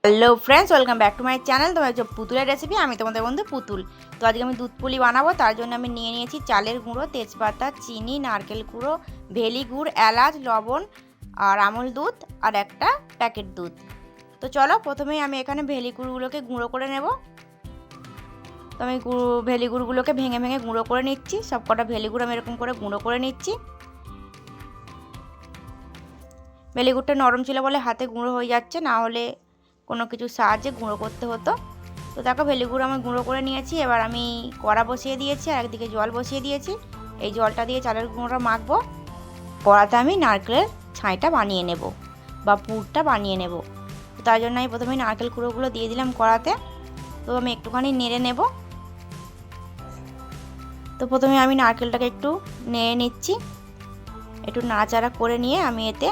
Hello friends, welcome back to my channel. তোমার হচ্ছে পুতুলের রেসিপি। আমি তোমাদের বন্ধু পুতুল। তো আজকে আমি দুধ পুলি বানাবো। তার জন্য আমি নিয়ে নিয়েছি চালের গুঁড়ো, তেজপাতা, চিনি, নারকেল গুঁড়ো, ভেলি গুড়, এলাচ, লবণ আর আমুল দুধ আর একটা প্যাকেট দুধ। তো চলো, প্রথমেই আমি এখানে ভেলি গুড়গুলোকে গুঁড়ো করে নেব। তো আমি ভেলি গুড়গুলোকে ভেঙে ভেঙে গুঁড়ো করে নিচ্ছি। সব কটা ভেলি গুড় আমি এরকম করে গুঁড়ো করে নিচ্ছি। ভেলি গুড়টা নরম ছিল বলে হাতে গুঁড়ো হয়ে যাচ্ছে, না হলে কোনো কিছুর সাহায্যে গুঁড়ো করতে হতো। তো দেখো, ভেলি গুঁড়ো আমি গুঁড়ো করে নিয়েছি। এবার আমি কড়া বসিয়ে দিয়েছি আর একদিকে জল বসিয়ে দিয়েছি। এই জলটা দিয়ে চালের গুঁড়োটা মাখবো। কড়াতে আমি নারকেলের ছাইটা বানিয়ে নেব বা পুরটা বানিয়ে নেব। তো তার জন্য আমি প্রথমে নারকেল কুঁড়োগুলো দিয়ে দিলাম কড়াতে। তো আমি একটুখানি নেড়ে নেব। তো প্রথমে আমি নারকেলটাকে একটু নেড়ে নিচ্ছি। একটু নাড়াচাড়া করে নিয়ে আমি এতে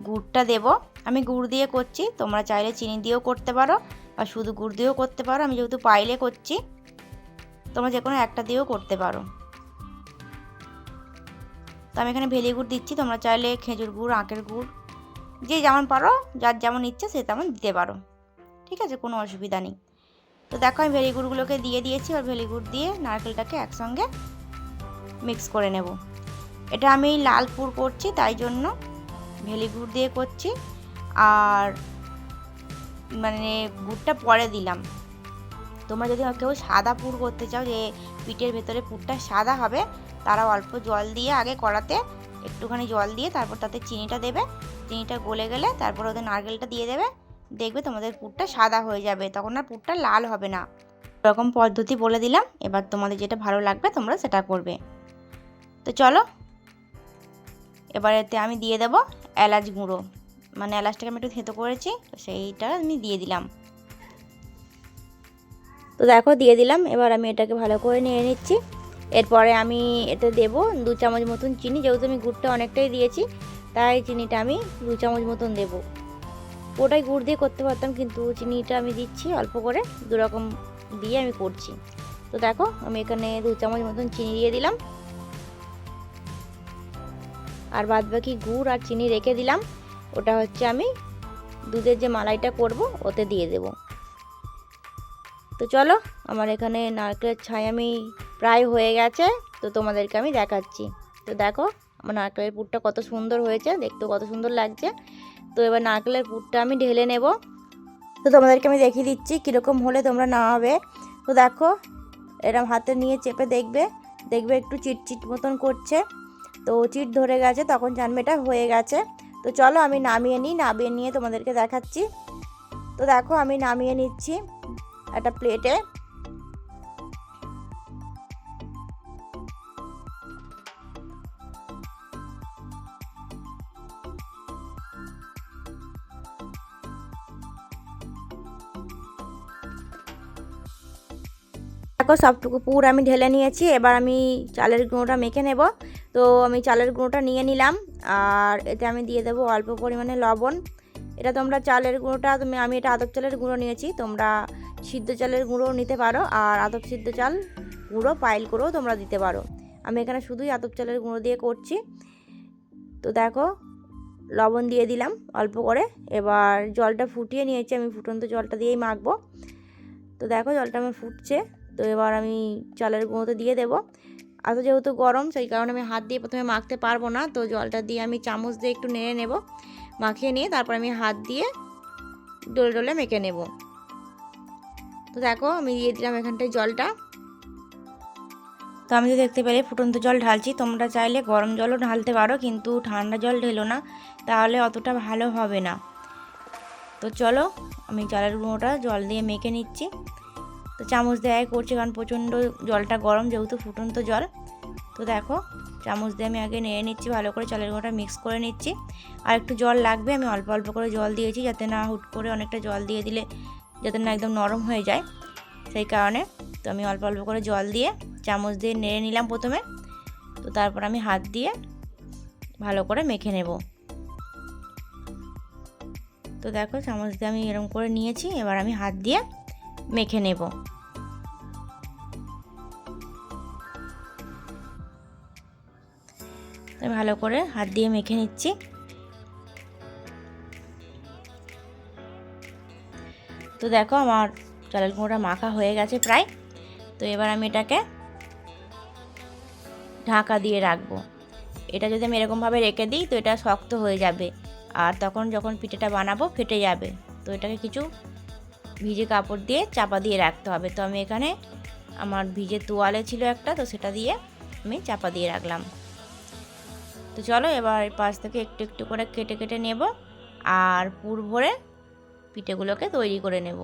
গুড়টা দেব। আমি গুড় দিয়ে করছি, তোমরা চাইলে চিনি দিয়েও করতে পারো বা শুধু গুড় দিয়েও করতে পারো। আমি যেহেতু পাইলে করছি, তোমরা যে কোনো একটা দিয়েও করতে পারো। তো আমি এখানে ভেলি গুড় দিচ্ছি, তোমরা চাইলে খেজুর গুড়, আখের গুড়, যে যেমন পারো, যার যেমন ইচ্ছে সে তেমন দিতে পারো। ঠিক আছে, কোনো অসুবিধা নেই। তো দেখো, আমি ভেলি গুড়গুলোকে দিয়ে দিয়েছি। আর ভেলি গুড় দিয়ে নারকেলটাকে একসঙ্গে মিক্স করে নেব। এটা আমি লাল পুর করছি, তাই জন্য ভেলি গুড় দিয়ে করছি। আর মানে গুড়টা পরে দিলাম। তোমরা যদি কেউ সাদা পুর করতে চাও, যে পিঠের ভেতরে পুরটা সাদা হবে, তারা অল্প জল দিয়ে আগে কড়াতে একটুখানি জল দিয়ে তারপর তাতে চিনিটা দেবে। চিনিটা গলে গেলে তারপর ওদের নারকেলটা দিয়ে দেবে। দেখবে তোমাদের পুরটা সাদা হয়ে যাবে, তখন আর পুরটা লাল হবে না। এরকম পদ্ধতি বলে দিলাম। এবার তোমাদের যেটা ভালো লাগবে তোমরা সেটা করবে। তো চলো, এবার এতে আমি দিয়ে দেবো এলাচ গুঁড়ো। মানে এলাচটাকে আমি একটু থেঁতো করেছি, সেইটা আমি দিয়ে দিলাম। তো দেখো, দিয়ে দিলাম। এবার আমি এটাকে ভালো করে নিয়ে নিচ্ছি। এরপরে আমি এতে দেব 2 চামচ মতন চিনি। যেহেতু আমি গুড়টা অনেকটাই দিয়েছি, তাই চিনিটা আমি 2 চামচ মতন দেব। ওটাই গুড় দিয়ে করতে পারতাম, কিন্তু চিনিটা আমি দিচ্ছি অল্প করে, দুরকম দিয়ে আমি করছি। তো দেখো, আমি এখানে 2 চামচ মতন চিনি দিয়ে দিলাম। আর বাদ বাকি গুড় আর চিনি রেখে দিলাম। ওটা হচ্ছে আমি দুধের যে মালাইটা করব ওতে দিয়ে দেব। তো চলো, আমার এখানে নারকেলের ছাই আমি প্রায় হয়ে গেছে। তো তোমাদেরকে আমি দেখাচ্ছি। তো দেখো, আমার নারকেলের পুরটা কত সুন্দর হয়েছে, দেখতে কত সুন্দর লাগছে। তো এবার নারকেলের পুরটা আমি ঢেলে নেব। তো তোমাদেরকে আমি দেখিয়ে দিচ্ছি কীরকম হলে তোমরা নামাবে। তো দেখো, এরকম হাতে নিয়ে চেপে দেখবে, দেখবে একটু চিটচিট মতন করছে। তো চিট ধরে গেছে, তখন জানবে এটা হয়ে গেছে। তো চলো, আমি নামিয়ে নিই। নামিয়ে নিয়ে তোমাদেরকে দেখাচ্ছি। তো দেখো, আমি নামিয়ে নিচ্ছি একটা প্লেটে। দেখো, সবটুকু পুর আমি ঢেলে নিয়েছি। এবার আমি চালের গুঁড়োটা মেখে নেব। তো আমি চালের গুঁড়োটা নিয়ে নিলাম। আর এতে আমি দিয়ে দেবো অল্প পরিমাণে লবণ। এটা তোমরা চালের গুঁড়োটা আমি এটা আদব চালের গুঁড়ো নিয়েছি, তোমরা সিদ্ধ চালের গুঁড়োও নিতে পারো। আর আদব সিদ্ধ চাল গুঁড়ো পাইল করেও তোমরা দিতে পারো। আমি এখানে শুধুই আদব চালের গুঁড়ো দিয়ে করছি। তো দেখো, লবণ দিয়ে দিলাম অল্প করে। এবার জলটা ফুটিয়ে নিয়েছি, আমি ফুটন্ত জলটা দিয়েই মাখবো। তো দেখো, জলটা আমার ফুটছে। তো এবার আমি চালের গুঁড়োতে দিয়ে দেবো। আর তো যেহেতু গরম, সেই কারণে আমি হাত দিয়ে প্রথমে মাখতে পারবো না। তো জলটা দিয়ে আমি চামচ দিয়ে একটু নেড়ে নেব। মাখিয়ে নিয়ে তারপর আমি হাত দিয়ে ডলে ডলে মেখে নেব। তো দেখো, আমি দিয়ে দিলাম এখানটায় জলটা। তো আমি তো দেখতে পেলে ফুটন্ত জল ঢালছি। তোমরা চাইলে গরম জলও ঢালতে পারো, কিন্তু ঠান্ডা জল ঢেলো না, তাহলে অতটা ভালো হবে না। তো চলো, আমি চালের গুঁড়োটা জল দিয়ে মেখে নিচ্ছি। তো চামচ দেওয়াই করছি, কারণ প্রচণ্ড জলটা গরম, যেহেতু ফুটন্ত জল। তো দেখো, চামচ দিয়ে আমি আগে নেড়ে নিচ্ছি, ভালো করে চালের গুঁড়োটা মিক্স করে নিচ্ছি। আর একটু জল লাগবে, আমি অল্প অল্প করে জল দিয়েছি, যাতে না হুট করে অনেকটা জল দিয়ে দিলে যাতে না একদম নরম হয়ে যায়, সেই কারণে। তো আমি অল্প অল্প করে জল দিয়ে চামচ দিয়ে নেড়ে নিলাম প্রথমে। তো তারপর আমি হাত দিয়ে ভালো করে মেখে নেব। তো দেখো, চামচ দিয়ে আমি এরকম করে নিয়েছি। এবার আমি হাত দিয়ে মেখে নেব। ভালো করে হাত দিয়ে মেখে নিচ্ছি। তো দেখো আমার চালের গুঁড়োটা মাখা হয়ে গেছে প্রায়। তো এবার আমি এটাকে ঢাকা দিয়ে রাখবো। এটা যদি আমি এরকমভাবে রেখে দিই তো এটা শক্ত হয়ে যাবে, আর তখন যখন পিঠেটা বানাবো ফেটে যাবে। তো এটাকে কিছু ভিজে কাপড় দিয়ে চাপা দিয়ে রাখতে হবে। তো আমি এখানে আমার ভিজে তোয়ালে ছিল একটা, তো সেটা দিয়ে আমি চাপা দিয়ে রাখলাম। তো চলো এবার পাশ থেকে একটু একটু করে কেটে কেটে নেব আর পুর ভরে পিঠেগুলোকে তৈরি করে নেব।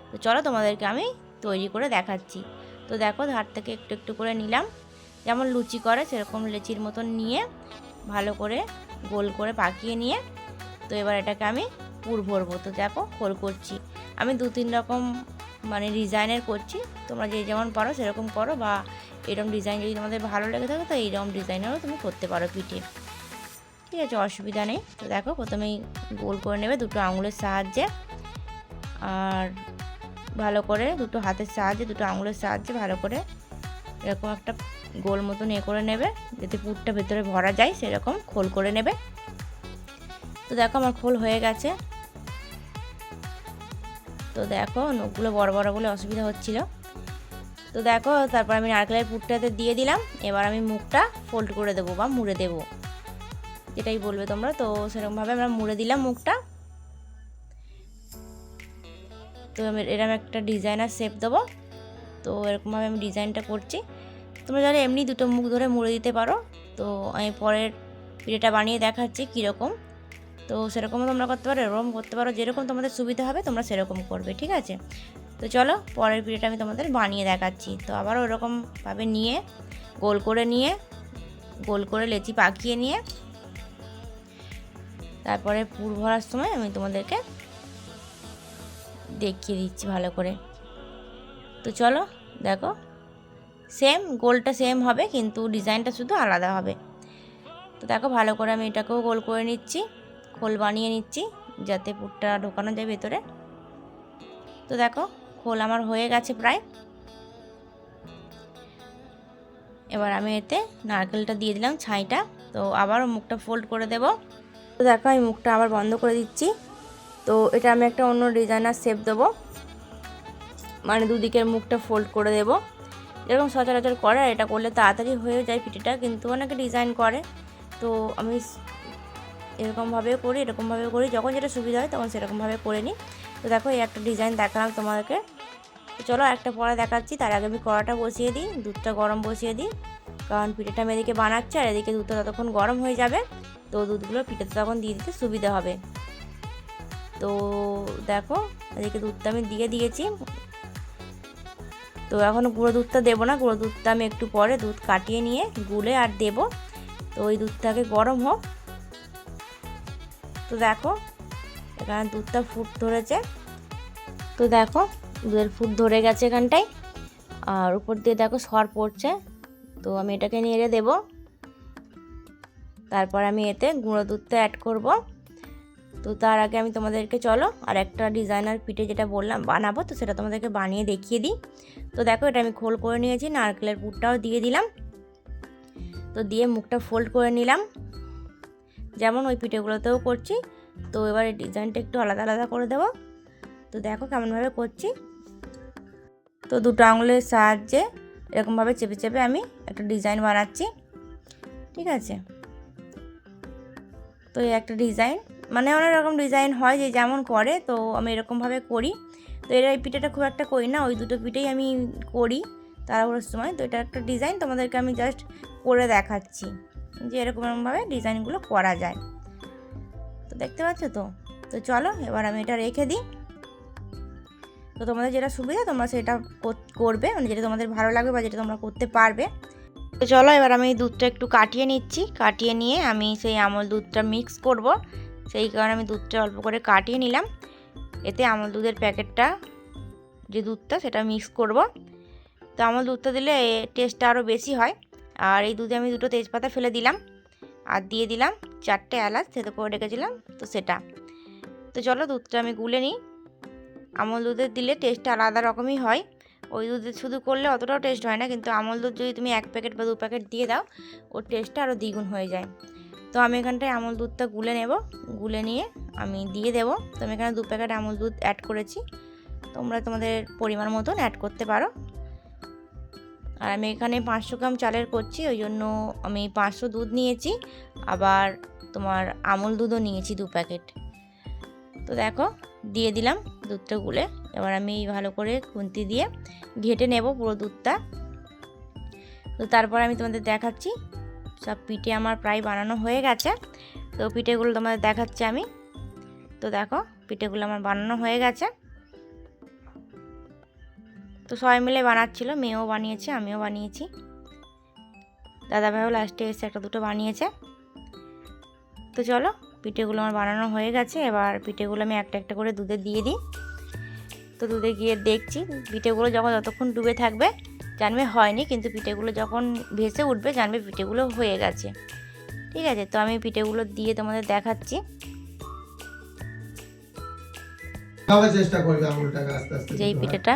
তো চলো তোমাদেরকে আমি তৈরি করে দেখাচ্ছি। তো দেখো ধার থেকে একটু একটু করে নিলাম, যেমন লুচি করে সেরকম লেচির মতন নিয়ে ভালো করে গোল করে পাকিয়ে নিয়ে তো এবার এটাকে আমি পুর ভরবো। তো দেখো খোল করছি আমি 2-3 রকম মানে ডিজাইনের করছি, তোমরা যে যেমন পারো সেরকম করো, বা এরকম ডিজাইন যদি তোমাদের ভালো লেগে থাকে তো এইরকম ডিজাইনেরও তুমি করতে পারো পিঠে, ঠিক আছে, অসুবিধা নেই। তো দেখো প্রথমেই গোল করে নেবে দুটো আঙুলের সাহায্যে, আর ভালো করে দুটো হাতের সাহায্যে দুটো আঙুলের সাহায্যে ভালো করে এরকম একটা গোল মতন করে নেবে, যাতে পুরটা ভেতরে ভরা যায় সেরকম খোল করে নেবে। তো দেখো আমার খোল হয়ে গেছে। তো দেখো নখগুলো বড় বড় বলে অসুবিধা হচ্ছিল। তো দেখো তারপর আমি নারকেলের পুরটাতে দিয়ে দিলাম। এবার আমি মুখটা ফোল্ড করে দেবো বা মুড়ে দেবো, যেটাই বলবে তোমরা। তো সেরকমভাবে আমরা মুড়ে দিলাম মুখটা। তো আমি এরকম একটা ডিজাইনার শেপ দেবো। তো এরকমভাবে আমি ডিজাইনটা করছি। তোমরা যারা এমনি দুটো মুখ ধরে মুড়ে দিতে পারো। তো আমি পরের পিঠেটা বানিয়ে দেখাচ্ছি কীরকম। তো সেরকমও তোমরা করতে পারো, এরকম করতে পারো, যেরকম তোমাদের সুবিধা হবে তোমরা সেরকম করবে, ঠিক আছে। তো চলো পরের পিঠেটা আমি তোমাদের বানিয়ে দেখাচ্ছি। তো আবার ওরকমভাবে নিয়ে গোল করে লেচি পাকিয়ে নিয়ে তারপরে পুর ভরার সময় আমি তোমাদেরকে দেখিয়ে দিচ্ছি ভালো করে। তো চলো দেখো সেম গোলটা সেম হবে, কিন্তু ডিজাইনটা শুধু আলাদা হবে। তো দেখো ভালো করে আমি এটাকেও গোল করে নিচ্ছি, খোল বানিয়ে নিচ্ছি যাতে পুরটা ঢোকানো যায় ভেতরে। তো দেখো খোল আমার হয়ে গেছে প্রায়। এবার আমি এতে নারকেলটা দিয়ে দিলাম ছাইটা। তো আবারও মুখটা ফোল্ড করে দেব। তো দেখো আমি মুখটা আবার বন্ধ করে দিচ্ছি। তো এটা আমি একটা অন্য ডিজাইনার শেপ দেবো, মানে দুদিকের মুখটা ফোল্ড করে দেব, এরকম সচরাচর করে। আর এটা করলে তাড়াতাড়ি হয়ে যায় পিঠেটা, কিন্তু অনেকে ডিজাইন করে। তো আমি এরকমভাবেও করি, এরকমভাবেও করি, যখন যেটা সুবিধা হয় তখন সেরকমভাবে করে নিই। তো দেখো এই একটা ডিজাইন দেখালাম তোমাদেরকে। তো চলো একটা পরে দেখাচ্ছি। তার আগে আমি কড়াটা বসিয়ে দিই, দুধটা গরম বসিয়ে দিই, কারণ পিঠেটা আমি এদিকে বানাচ্ছি আর এদিকে দুধটা ততক্ষণ গরম হয়ে যাবে। তো দুধগুলো পিঠেতে তখন দিয়ে দিতে সুবিধা হবে। তো দেখো এদিকে দুধটা আমি দিয়ে দিয়েছি। তো এখন গুঁড়ো দুধটা দেবো না, গুঁড়ো দুধটা আমি একটু পরে দুধ কাটিয়ে নিয়ে গুলে আর দেবো। তো ওই দুধটাকে গরম হোক। তো দেখো এখানে দুধটা ফুট ধরেছে। তো দেখো দুধের ফুট ধরে গেছে এখানটায়, আর উপর দিয়ে দেখো সর পড়ছে। তো আমি এটাকে নেড়ে দেব। তারপর আমি এতে গুঁড়ো দুধটা অ্যাড করব। তো তার আগে আমি তোমাদেরকে চলো আর একটা ডিজাইনার পিঠে যেটা বললাম বানাবো, তো সেটা তোমাদেরকে বানিয়ে দেখিয়ে দিই। তো দেখো এটা আমি খোল করে নিয়েছি, নারকেলের পুরটাও দিয়ে দিলাম। তো দিয়ে মুখটা ফোল্ড করে নিলাম, যেমন ওই পিঠেগুলোতেও করছি। তো এবার এই ডিজাইনটা একটু আলাদা আলাদা করে দেবো। তো দেখো কেমনভাবে করছি। তো দুটো আঙুলের সাহায্যে এরকমভাবে চেপে চেপে আমি একটা ডিজাইন বানাচ্ছি, ঠিক আছে। তো এই একটা ডিজাইন, মানে অনেক রকম ডিজাইন হয় যে যেমন করে, তো আমি এরকমভাবে করি। তো এই পিঠেটা খুব একটা করি না, ওই দুটো পিঠেই আমি করি তাড়াহুড়োর সময়। তো এটা একটা ডিজাইন তোমাদেরকে আমি জাস্ট করে দেখাচ্ছি যে এরকমভাবে ডিজাইনগুলো করা যায়। তো দেখতে পাচ্ছ তো। তো চলো এবার আমি এটা রেখে দিই। তো তোমাদের যেটা সুবিধা তোমরা সেটা করবে, মানে যেটা তোমাদের ভালো লাগবে বা যেটা তোমরা করতে পারবে। তো চলো এবার আমি দুধটা একটু কাটিয়ে নিচ্ছি, কাটিয়ে নিয়ে আমি সেই আমল দুধটা মিক্স করব। সেই কারণে আমি দুধটা অল্প করে কাটিয়ে নিলাম। এতে আমল দুধের প্যাকেটটা যে দুধটা সেটা মিক্স করব। তো আমল দুধটা দিলে টেস্টটা আরও বেশি হয়। আর এই দুধে আমি দুটো তেজপাতা ফেলে দিলাম, আর দিয়ে দিলাম 4টে এলাচ থেতো করে রেখেছিলাম, তো সেটা। তো চলো দুধটা আমি গুলে নিই। আমল দুধের দিলে টেস্টটা আলাদা রকমই হয়, ওই দুধে শুধু করলে অতটাও টেস্ট হয় না, কিন্তু আমল দুধ যদি তুমি 1 প্যাকেট বা 2 প্যাকেট দিয়ে দাও ওর টেস্টটা আরও দ্বিগুণ হয়ে যায়। তো আমি এখানটায় আমল দুধটা গুলে নেব, গুলে নিয়ে আমি দিয়ে দেবো। তো আমি এখানে 2 প্যাকেট আমল দুধ অ্যাড করেছি। তোমরা তোমাদের পরিমাণ মতন অ্যাড করতে পারো। আর আমি এখানে 500 গ্রাম চালের করছি, ওই জন্য আমি 500 দুধ নিয়েছি, আবার তোমার আমুল দুধও নিয়েছি 2 প্যাকেট। তো দেখো দিয়ে দিলাম দুধটা গুলে। এবার আমি ভালো করে খুন্তি দিয়ে ঘেটে নেব পুরো দুধটা। তো তারপর আমি তোমাদের দেখাচ্ছি। সব পিঠে আমার প্রায় বানানো হয়ে গেছে, তো পিঠেগুলো তোমাদের দেখাচ্ছি আমি। তো দেখো পিঠেগুলো আমার বানানো হয়ে গেছে। তো সবাই মিলে বানাচ্ছিল, মেয়েও বানিয়েছে, আমিও বানিয়েছি, দাদাভাইও লাস্টে এসে একটা দুটো বানিয়েছে। তো চলো পিঠেগুলো আমার বানানো হয়ে গেছে। এবার পিঠেগুলো আমি একটা একটা করে দুধে দিয়ে দিই। তো দুধে গিয়ে দেখছি পিঠেগুলো যতক্ষণ ডুবে থাকবে জানবে হয়নি, কিন্তু পিঠেগুলো যখন ভেসে উঠবে জানবে পিঠেগুলো হয়ে গেছে। ঠিক আছে, তো আমি পিঠেগুলো দিয়ে তোমাদের দেখাচ্ছি। চেষ্টা করবে আঙুলটাকে আস্তে আস্তে, যেই পিঠেটা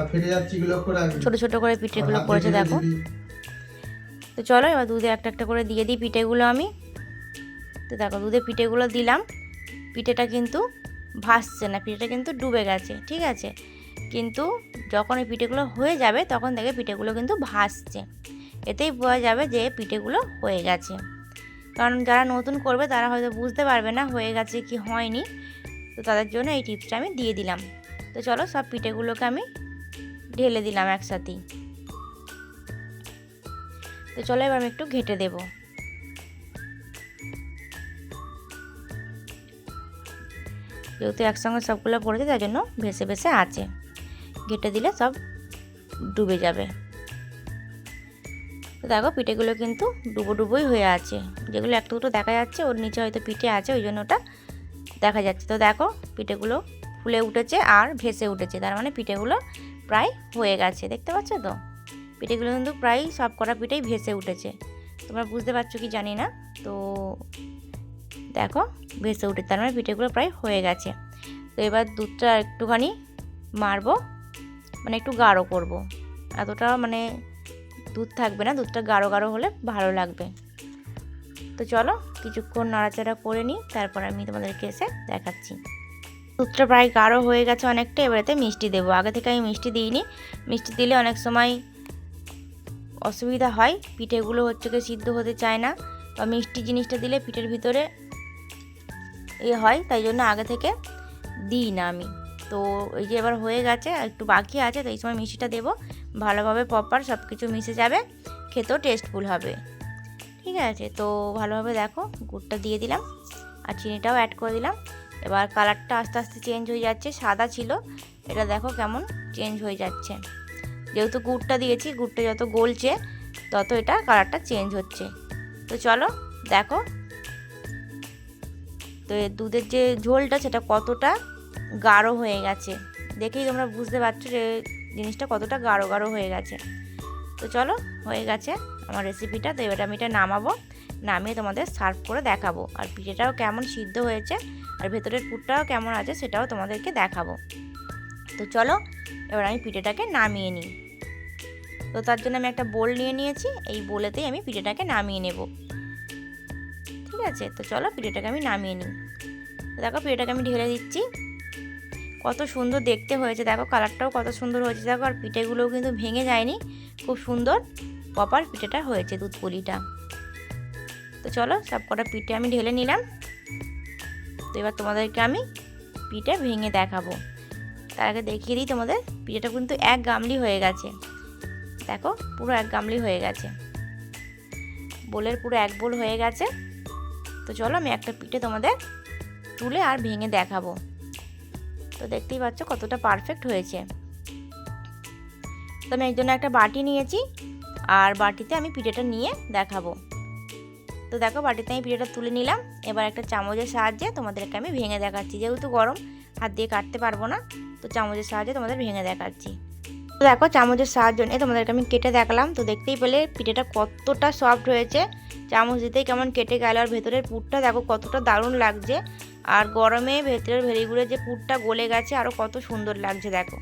ফেটে যাচ্ছে লক্ষ্য রাখবে, ছোট ছোট করে পিঠেগুলো করেছে দেখো। তো চলো এবার দুধে একটা একটা করে দিয়ে দিই পিঠেগুলো আমি। তো দেখো দুধে পিঠেগুলো দিলাম, পিঠেটা কিন্তু ভাসছে না, পিঠেটা কিন্তু ডুবে গেছে। ঠিক আছে, কিন্তু যখন এই পিঠেগুলো হয়ে যাবে তখন দেখে পিঠেগুলো কিন্তু ভাসছে, এতেই বোঝা যাবে যে পিঠেগুলো হয়ে গেছে। কারণ যারা নতুন করবে তারা হয়তো বুঝতে পারবে না হয়ে গেছে কি হয়নি, তো তাদের জন্য এই টিপসটা আমি দিয়ে দিলাম। তো চলো সব পিঠেগুলোকে আমি ঢেলে দিলাম একসাথেই। তো চলো এবার আমি একটু ঘেটে দেব। যেহেতু একসঙ্গে সবগুলো পড়েছে তার জন্য ভেসে ভেসে আছে, ঘেটে দিলে সব ডুবে যাবে। তো দেখো পিঠেগুলো কিন্তু ডুবো ডুবোই হয়ে আছে, যেগুলো একটু দুটো দেখা যাচ্ছে ওর নিচে হয়তো পিঠে আছে ওই জন্য ওটা দেখা যাচ্ছে। তো দেখো পিঠেগুলো ফুলে উঠেছে আর ভেসে উঠেছে, তার মানে পিঠেগুলো প্রায় হয়ে গেছে। দেখতে পাচ্ছ তো পিঠেগুলো কিন্তু প্রায় সব কটা পিঠেই ভেসে উঠেছে, তোমরা বুঝতে পারছো কি জানি না। তো দেখো ভেসে উঠে, তার মানে পিঠেগুলো প্রায় হয়ে গেছে। তো এবার দুধটা একটুখানি মারবো, মানে একটু গাঢ় করব, এতটা মানে দুধ থাকবে না, দুধটা গাঢ় গাঢ় হলে ভালো লাগবে। তো চলো কিছুক্ষণ নাড়াচাড়া করে নিই, তারপর আমি তোমাদেরকে এসে দেখাচ্ছি। দুধটা প্রায় গাঢ় হয়ে গেছে অনেকটা, এবারেতে মিষ্টি দেবো। আগে থেকে আমি মিষ্টি দিইনি, মিষ্টি দিলে অনেক সময় অসুবিধা হয়, পিঠেগুলো হচ্ছে কি সিদ্ধ হতে চায় না, বা মিষ্টি জিনিসটা দিলে পিঠের ভিতরে হয়, তাই জন্য আগে থেকে দিই না আমি। তো এই যে এবার হয়ে গেছে, একটু বাকি আছে, তো এই সময় মিষ্টিটা দেবো, ভালোভাবে প্রপার সব কিছু মিশে যাবে, খেতেও টেস্টফুল হবে। ঠিক আছে, তো ভালোভাবে দেখো গুড়টা দিয়ে দিলাম আর চিনিটাও অ্যাড করে দিলাম। এবার কালারটা আস্তে আস্তে চেঞ্জ হয়ে যাচ্ছে, সাদা ছিল এটা দেখো কেমন চেঞ্জ হয়ে যাচ্ছে, যেহেতু গুড়টা দিয়েছি, গুড়টা যত গলছে তত এটা কালারটা চেঞ্জ হচ্ছে। তো চলো দেখো তো দুধের যে ঝোলটা সেটা কতটা গাঢ় হয়ে গেছে, দেখেই তোমরা বুঝতে পারছো যে জিনিসটা কতটা গাঢ় গাঢ় হয়ে গেছে। তো চলো হয়ে গেছে আমার রেসিপিটা। তো এবার আমি এটা নামাবো, নামিয়ে তোমাদের সার্ভ করে দেখাবো, আর পিঠেটাও কেমন সিদ্ধ হয়েছে আর ভেতরের পুরটাও কেমন আছে সেটাও তোমাদেরকে দেখাবো। তো চলো এবার আমি পিঠেটাকে নামিয়ে নিই। তো তার জন্য আমি একটা বোল নিয়ে নিয়েছি, এই বোলেতেই আমি পিঠেটাকে নামিয়ে নেব। ঠিক আছে, তো চলো পিঠেটাকে আমি নামিয়ে নিই। তো দেখো পিঠেটাকে আমি ঢেলে দিচ্ছি, কত সুন্দর দেখতে হয়েছে, দেখো কালারটাও কত সুন্দর হয়েছে দেখো, আর পিঠেগুলোও কিন্তু ভেঙে যায়নি, খুব সুন্দর প্রপার পিঠেটা হয়েছে দুধ পুলিটা। তো চলো সব কটা পিঠে আমি ঢেলে নিলাম। তো এবার তোমাদেরকে আমি পিঠে ভেঙে দেখাবো, তার আগে দেখিয়ে দিই তোমাদের পিঠেটা কিন্তু এক গামলি হয়ে গেছে, দেখো পুরো এক গামলি হয়ে গেছে, বোলের পুরো এক বোল হয়ে গেছে। তো চলো আমি একটা পিঠে তোমাদের তুলে আর ভেঙে দেখাবো। তো দেখতেই পাচ্ছ কতটা পারফেক্ট হয়েছে। তো আমি এর জন্য একটা বাটি নিয়েছি, আর বাটিতে আমি পিঠেটা নিয়ে দেখাবো। তো দেখো বাটিতে আমি পিঠেটা তুলে নিলাম, এবার একটা চামচের সাহায্যে তোমাদেরকে আমি ভেঙে দেখাচ্ছি, যেহেতু গরম হাত দিয়ে কাটতে পারবো না, তো চামচের সাহায্যে তোমাদের ভেঙে দেখাচ্ছি। তো দেখো চামচের সাহায্য নিয়ে তোমাদেরকে আমি কেটে দেখালাম। তো দেখতেই পেলে পিঠেটা কতটা সফট হয়েছে, চামচ দিতেই কেমন কেটে গেল, আর ভেতরের পুরটা দেখো কতটা দারুণ লাগছে, আর গরমে ভেতরের ভেরিগুড়ের যে পুরটা গলে গেছে আরও কত সুন্দর লাগছে দেখো।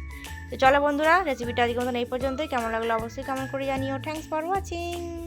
তো চলো বন্ধুরা রেসিপিটা আজকের মতন এই পর্যন্তই, কেমন লাগলো অবশ্যই কমেন্ট করে জানিও। Thanks for watching.